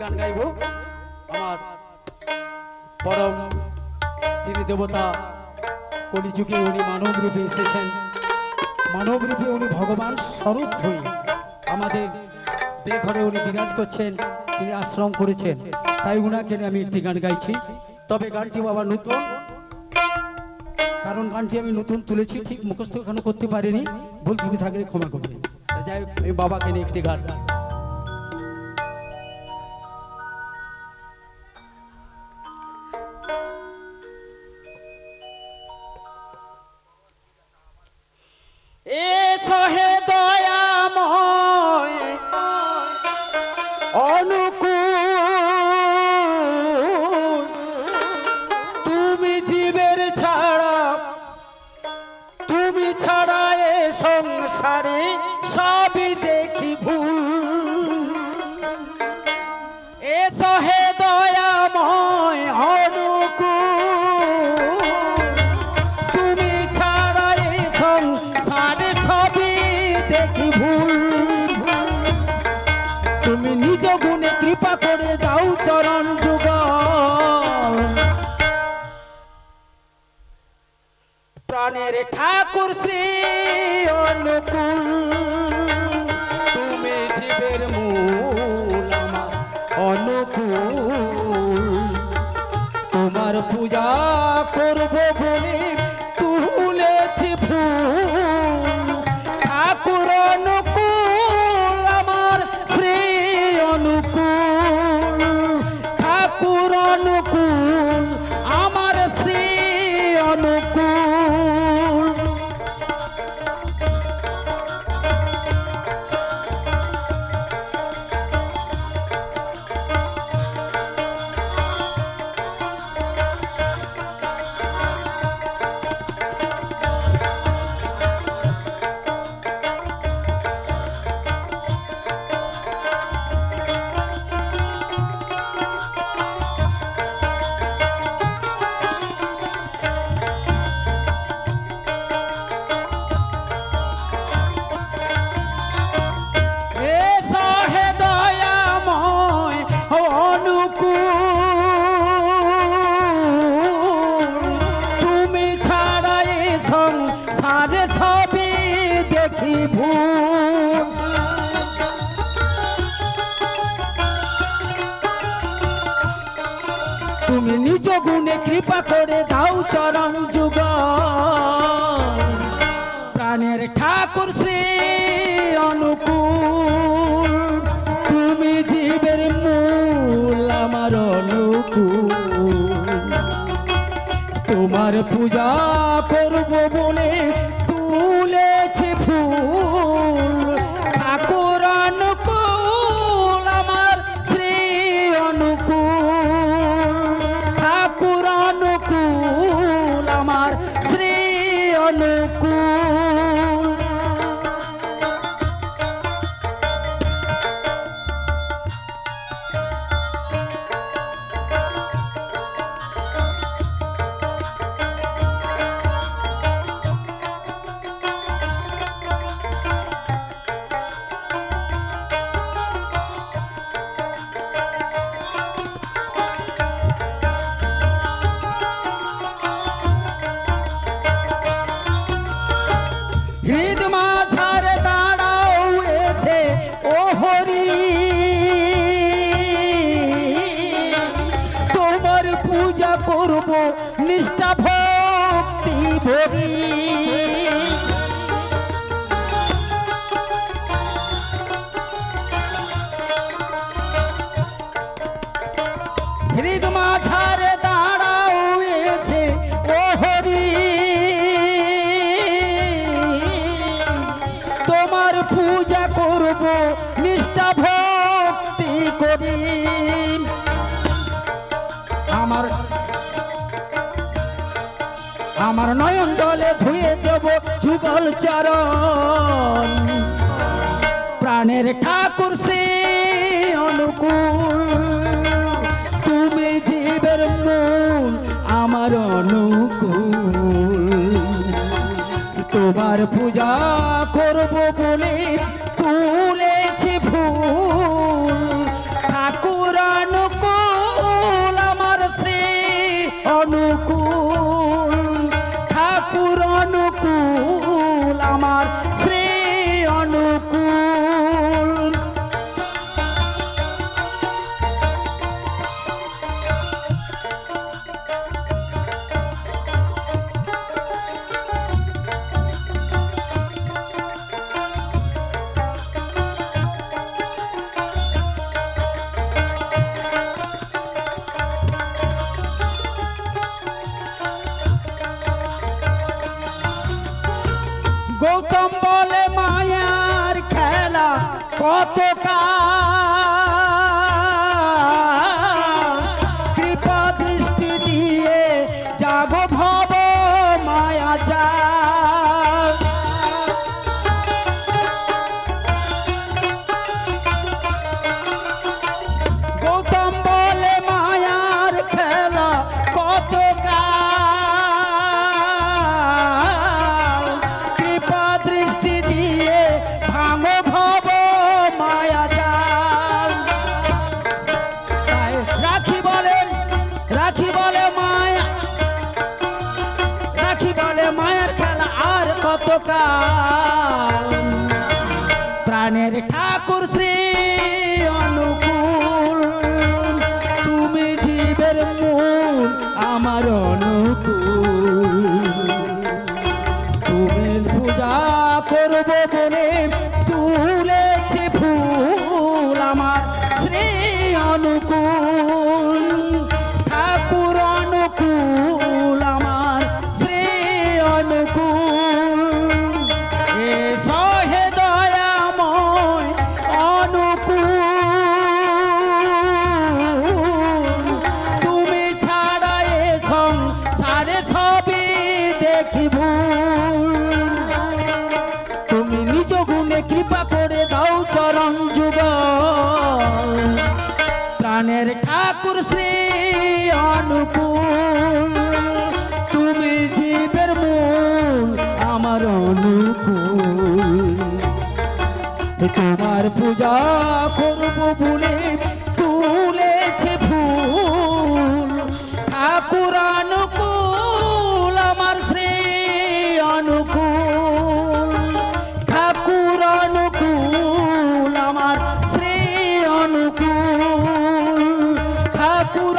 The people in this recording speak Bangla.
গান গাইব। আমার পরম তিনি দেবতা কলিযুগে উনি মানব রূপে এসেছেন, মানব রূপে উনি ভগবান স্বরূপ হয়ে আমাদের ঘরে উনি বিরাজ করছেন, তিনি আশ্রম করেছেন, তাই উনাকে আমি একটি গান গাইছি। তবে গানটি বাবা নতুন, কারণ গানটি আমি নতুন তুলেছি, ঠিক মুখস্থ এখনো করতে পারিনি, ভুল ত্রুটি থাকলে ক্ষমা করবে। যাই হোক, আমি বাবাকে নিয়ে একটি গান। এ সহে দয়াময় অনুকূল, তুমি জীবের ছাড়া, তুমি ছাড়া এ সংসারে সবই দেখি ভুল। এ সহে দয়াময় অনুকূল, তুমি ছাড়া এ সংসারে সবই দেখি ভুল। তুমি নিজ গুণে কৃপা করে দাও চরণ যুগল, প্রাণের ঠাকুর শ্রী অনুকূল, তুমি জীবের মূল আমার অনুকূল, তোমার পূজা করব বলে তুলেছি ফুল। ঠাকুর অনুকূল আমার শ্রী অনুকূল, ঠাকুর অনুকূল আমার শ্রী অনুকূল। তুমি নিজ গুণে কৃপা করে দাও চরণ যুগল, প্রাণের ঠাকুর শ্রী অনুকূল, তুমি জীবের মূল আমার অনুকূল, তোমার পূজা করব বলে তুলেছি ফুল। ঠাকুর অনুকূল আমার শ্রী অনুকূল, ঠাকুর অনুকূল আমার শ্রী অনুকূল। হৃদ মাঝারে দাঁড়াও এসে ও হরি, তোমার পূজা করব নিষ্ঠা ভক্তি ভরি। হৃদ মাঝারে দাঁড়াও এসে ও হরি, তোমার পূজা করব নিষ্ঠা ভক্তি করি। আমার নয়ন জলে ধুয়ে দেব যুগল চরণ, প্রাণের ঠাকুর শ্রী অনুকূল, তুমি জীবের মূল আমার অনুকূল, তোমার পূজা করব বলে তুলেছি ফুল। ঠাকুর সর্বকাল প্রাণের ঠাকুর শ্রী অনুকূল তুমি জীবের মূল আমার অনুকূল তুমি পূজা করব বলে তুলেছে ফুল আমার শ্রী অনুকূল ঠাকুর অনুকূল আমার শ্রী অনুকূল এ সহে দয়াময় অনুকূল তুমি ছাড়া এ সংসারে সবই দেখিব তুমি নিজ গুণে কৃপা করে দাও চরণ যুগ প্রাণের ঠাকুর শ্রী অনুকূল তুমি জীবের মূল আমার অনুকূল তোমার পূজা করব বলে তুলেছে ফুল ঠাকুর অনুকূল আমার শ্রী অনুকূল ঠাকুর অনুকূল আমার শ্রী অনুকূল ঠাকুর